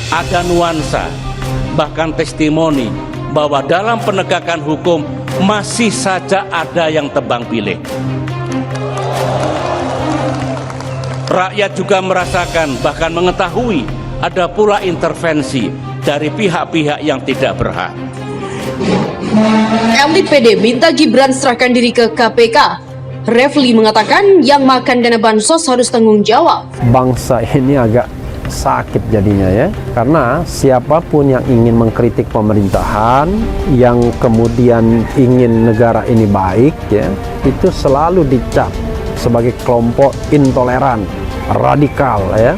ada nuansa, bahkan testimoni bahwa dalam penegakan hukum masih saja ada yang tebang pilih. Rakyat juga merasakan, bahkan mengetahui, ada pula intervensi dari pihak-pihak yang tidak berhak. Elit PD minta Gibran serahkan diri ke KPK. Refli mengatakan yang makan dana bansos harus tanggung jawab. Bangsa ini agak sakit jadinya ya, karena siapapun yang ingin mengkritik pemerintahan, yang kemudian ingin negara ini baik ya, itu selalu dicap sebagai kelompok intoleran, radikal ya,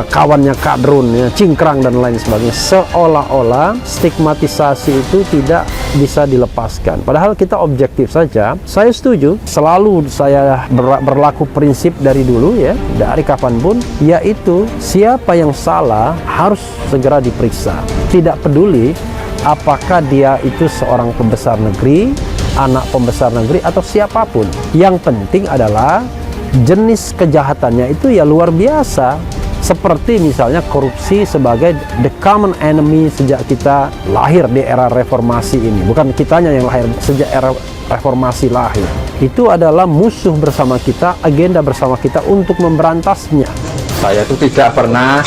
kawannya kadrun ya, cingkrang dan lain sebagainya. Seolah-olah stigmatisasi itu tidak bisa dilepaskan, padahal kita objektif saja. Saya setuju, selalu saya berlaku prinsip dari dulu ya, dari kapanpun, yaitu siapa yang salah harus segera diperiksa, tidak peduli apakah dia itu seorang pembesar negeri, anak pembesar negeri, atau siapapun. Yang penting adalah jenis kejahatannya itu ya luar biasa. Seperti misalnya korupsi sebagai the common enemy sejak kita lahir di era reformasi ini. Bukan kitanya yang lahir, sejak era reformasi lahir. Itu adalah musuh bersama kita, agenda bersama kita untuk memberantasnya. Saya itu tidak pernah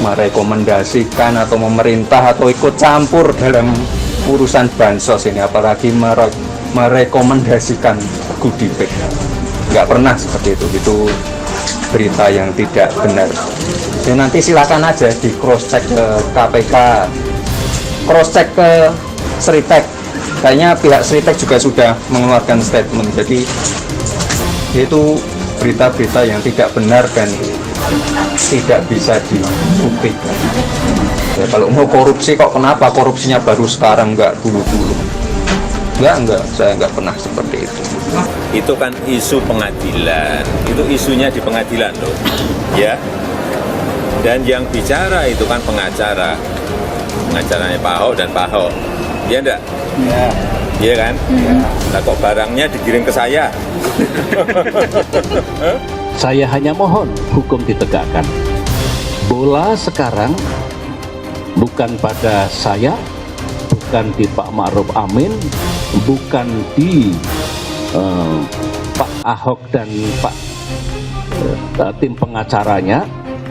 merekomendasikan atau memerintah atau ikut campur dalam urusan bansos ini, apalagi merekomendasikan goodie bag. Nggak pernah seperti itu. Itu berita yang tidak benar. Ya, nanti silakan aja di cross check ke KPK, cross check ke Sritek. Kayaknya pihak Sritek juga sudah mengeluarkan statement. Jadi itu berita-berita yang tidak benar dan tidak bisa dibuktikan. Ya, kalau mau korupsi kok kenapa korupsinya baru sekarang, nggak dulu-dulu? Enggak, saya nggak pernah seperti itu. Itu kan isu pengadilan, itu isunya di pengadilan loh, ya. Dan yang bicara itu kan pengacara, pengacaranya Pak Ahok dan Pak Ahok, ya enggak? Iya. Iya kan? Nah kok barangnya dikirim ke saya? Saya hanya mohon hukum ditegakkan. Bola sekarang bukan pada saya, bukan di Pak Ma'ruf Amin, bukan di Pak Ahok dan Pak tim pengacaranya,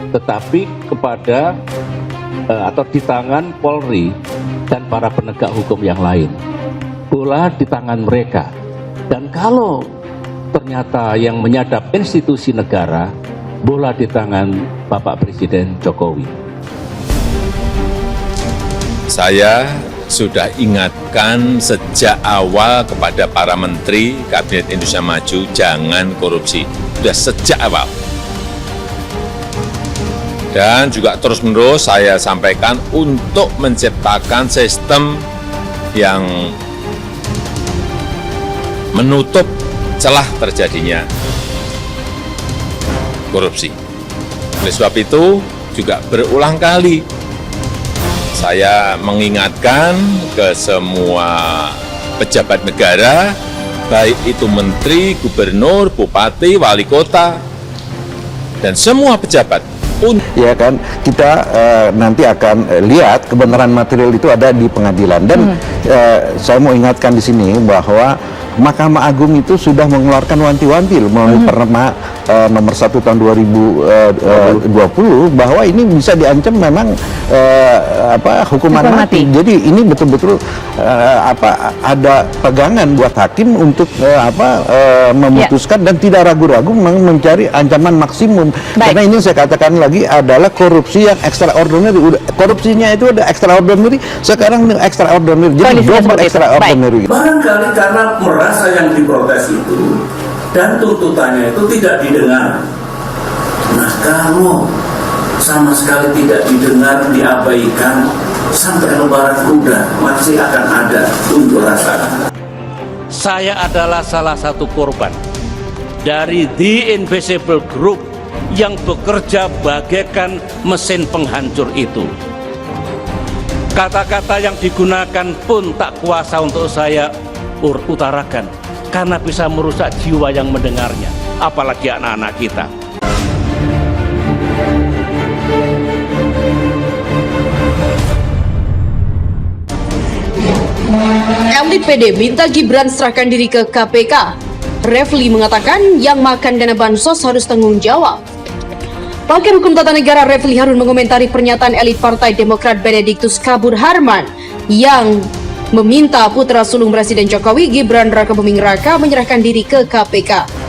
tetapi kepada atau di tangan Polri dan para penegak hukum yang lain. Bola di tangan mereka. Dan kalau ternyata yang menyadap institusi negara, bola di tangan Bapak Presiden Jokowi. Saya sudah ingatkan sejak awal kepada para menteri Kabinet Indonesia Maju, jangan korupsi. Sudah sejak awal. Dan juga terus-menerus saya sampaikan untuk menciptakan sistem yang menutup celah terjadinya korupsi. Oleh sebab itu juga berulang kali saya mengingatkan ke semua pejabat negara, baik itu menteri, gubernur, bupati, wali kota, dan semua pejabat. Ya kan, kita nanti akan lihat kebenaran material itu ada di pengadilan. Dan saya mau ingatkan di sini bahwa Mahkamah Agung itu sudah mengeluarkan wanti-wanti melalui Perma nomor 1 tahun 2020 bahwa ini bisa diancam memang hukuman mati. Jadi ini betul-betul ada pegangan buat hakim untuk memutuskan dan tidak ragu-ragu mencari ancaman maksimum. Karena ini saya katakan lagi adalah korupsi yang extraordinary. Korupsinya itu ada extraordinary, sekarang extraordinary, jadi double extraordinary. Barangkali karena merasa yang diprotes itu dan tuntutannya itu tidak didengar. Nah, kalau sama sekali tidak didengar, diabaikan, sampai lebaran kuda masih akan ada unjuk rasa. Saya adalah salah satu korban dari The Invisible Group yang bekerja bagaikan mesin penghancur itu. Kata-kata yang digunakan pun tak kuasa untuk saya utarakan, karena bisa merusak jiwa yang mendengarnya, apalagi anak-anak kita. Elit PD minta Gibran serahkan diri ke KPK. Refli mengatakan yang makan dana bansos harus tanggung jawab. Pakar Hukum Tata Negara Refli Harun mengomentari pernyataan elit Partai Demokrat Benediktus Kabur Harman yang meminta putra sulung Presiden Jokowi Gibran Raka Buming Raka menyerahkan diri ke KPK.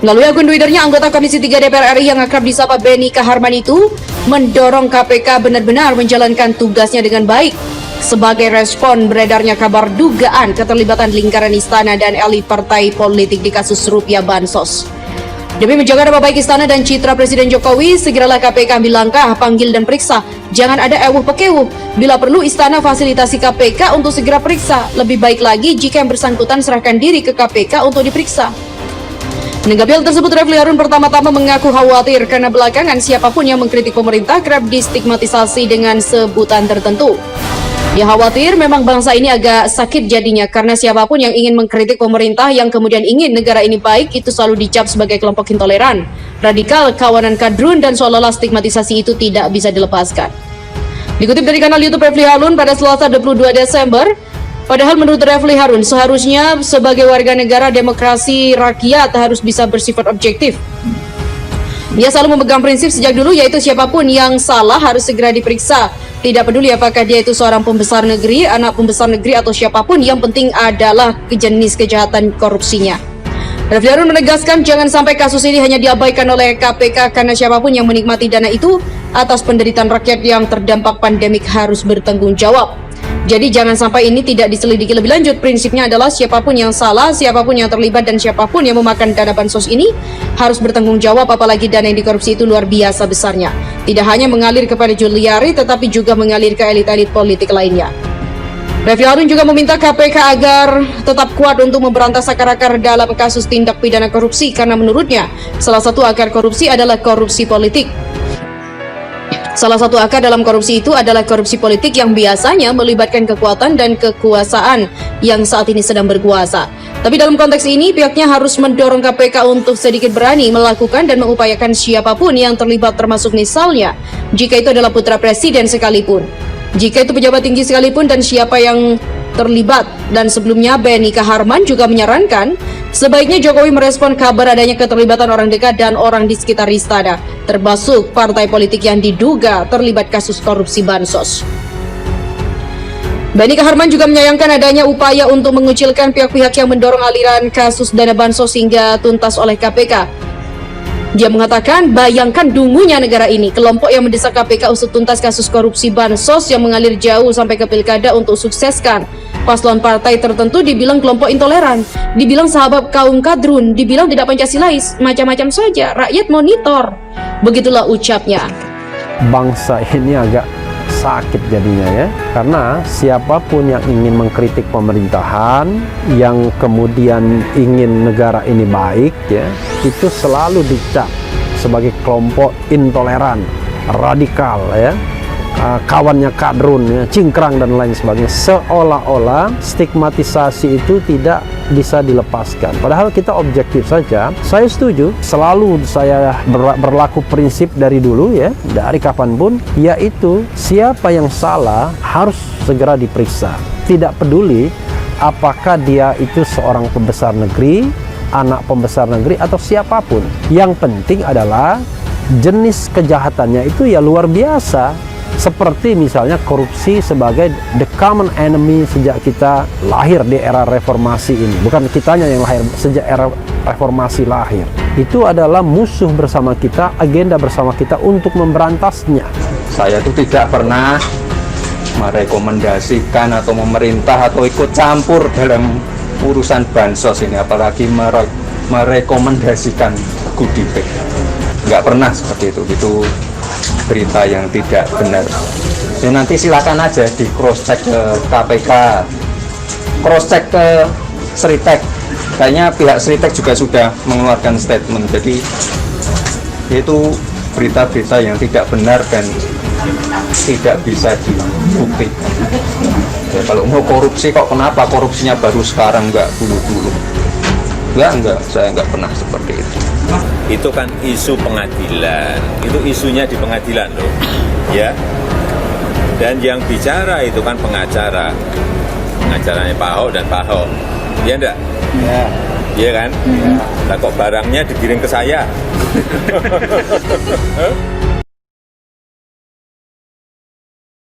Melalui akun Twitternya, anggota Komisi 3 DPR RI yang akrab disapa Beni Kaharman itu mendorong KPK benar-benar menjalankan tugasnya dengan baik sebagai respon beredarnya kabar dugaan keterlibatan lingkaran istana dan elit partai politik di kasus rupiah bansos. Demi menjaga nama baik istana dan citra Presiden Jokowi, segeralah KPK ambil langkah, panggil dan periksa. Jangan ada ewuh pekewuh. Bila perlu, istana fasilitasi KPK untuk segera periksa. Lebih baik lagi jika yang bersangkutan serahkan diri ke KPK untuk diperiksa. Menanggapi hal tersebut, Refli Harun pertama-tama mengaku khawatir karena belakangan siapapun yang mengkritik pemerintah kerap distigmatisasi dengan sebutan tertentu. Dia khawatir memang bangsa ini agak sakit jadinya karena siapapun yang ingin mengkritik pemerintah yang kemudian ingin negara ini baik itu selalu dicap sebagai kelompok intoleran, radikal, kawanan kadrun, dan seolah-olah stigmatisasi itu tidak bisa dilepaskan. Dikutip dari kanal YouTube Refli Harun pada Selasa 22 Desember, padahal menurut Refli Harun seharusnya sebagai warga negara demokrasi rakyat harus bisa bersifat objektif. Dia selalu memegang prinsip sejak dulu yaitu siapapun yang salah harus segera diperiksa. Tidak peduli apakah dia itu seorang pembesar negeri, anak pembesar negeri atau siapapun, yang penting adalah jenis kejahatan korupsinya. Refli Harun menegaskan jangan sampai kasus ini hanya diabaikan oleh KPK karena siapapun yang menikmati dana itu atas penderitaan rakyat yang terdampak pandemik harus bertanggung jawab. Jadi jangan sampai ini tidak diselidiki lebih lanjut. Prinsipnya adalah siapapun yang salah, siapapun yang terlibat, dan siapapun yang memakan dana bansos ini harus bertanggung jawab, apalagi dana yang dikorupsi itu luar biasa besarnya. Tidak hanya mengalir kepada Juliari, tetapi juga mengalir ke elit-elit politik lainnya. Refli Harun juga meminta KPK agar tetap kuat untuk memberantas akar-akar dalam kasus tindak pidana korupsi, karena menurutnya salah satu akar korupsi adalah korupsi politik. Salah satu akar dalam korupsi itu adalah korupsi politik yang biasanya melibatkan kekuatan dan kekuasaan yang saat ini sedang berkuasa. Tapi dalam konteks ini, pihaknya harus mendorong KPK untuk sedikit berani melakukan dan mengupayakan siapapun yang terlibat, termasuk misalnya jika itu adalah putra presiden sekalipun, jika itu pejabat tinggi sekalipun, dan siapa yang terlibat. Dan sebelumnya Beni Kaharman juga menyarankan sebaiknya Jokowi merespon kabar adanya keterlibatan orang dekat dan orang di sekitar istana, termasuk partai politik yang diduga terlibat kasus korupsi bansos. Beni Kaharman juga menyayangkan adanya upaya untuk mengucilkan pihak-pihak yang mendorong aliran kasus dana bansos hingga tuntas oleh KPK. Dia mengatakan, bayangkan dungunya negara ini, kelompok yang mendesak KPK usut tuntas kasus korupsi bansos yang mengalir jauh sampai ke pilkada untuk sukseskan paslon partai tertentu dibilang kelompok intoleran, dibilang sahabat kaum kadrun, dibilang tidak Pancasilais, macam-macam saja, rakyat monitor. Begitulah ucapnya. Bangsa ini agak sakit jadinya ya, karena siapapun yang ingin mengkritik pemerintahan, yang kemudian ingin negara ini baik ya, itu selalu dicap sebagai kelompok intoleran, radikal ya, kawannya kadrun ya, cingkrang dan lain sebagainya. Seolah-olah stigmatisasi itu tidak bisa dilepaskan, padahal kita objektif saja. Saya setuju, selalu saya berlaku prinsip dari dulu ya, dari kapanpun, yaitu siapa yang salah harus segera diperiksa. Tidak peduli apakah dia itu seorang pembesar negeri, anak pembesar negeri, atau siapapun. Yang penting adalah jenis kejahatannya itu ya luar biasa. Seperti misalnya korupsi sebagai the common enemy sejak kita lahir di era reformasi ini. Bukan kitanya yang lahir, sejak era reformasi lahir. Itu adalah musuh bersama kita, agenda bersama kita untuk memberantasnya. Saya itu tidak pernah merekomendasikan atau memerintah atau ikut campur dalam urusan bansos ini, apalagi merekomendasikan goodie bag. Nggak pernah seperti itu. Itu berita yang tidak benar. Ya, nanti silakan aja di cross check ke KPK, cross check ke Sritek. Kayaknya pihak Sritek juga sudah mengeluarkan statement. Jadi itu berita-berita yang tidak benar dan tidak bisa dibuktikan. Ya, kalau mau korupsi kok kenapa korupsinya baru sekarang, nggak dulu-dulu? Enggak, saya nggak pernah seperti itu. Itu kan isu pengadilan, itu isunya di pengadilan loh, ya. Dan yang bicara itu kan pengacara, pengacaranya Pak Ahok dan Pak Ahok. Iya enggak? Iya. Iya kan? Lah kok barangnya digiring ke saya?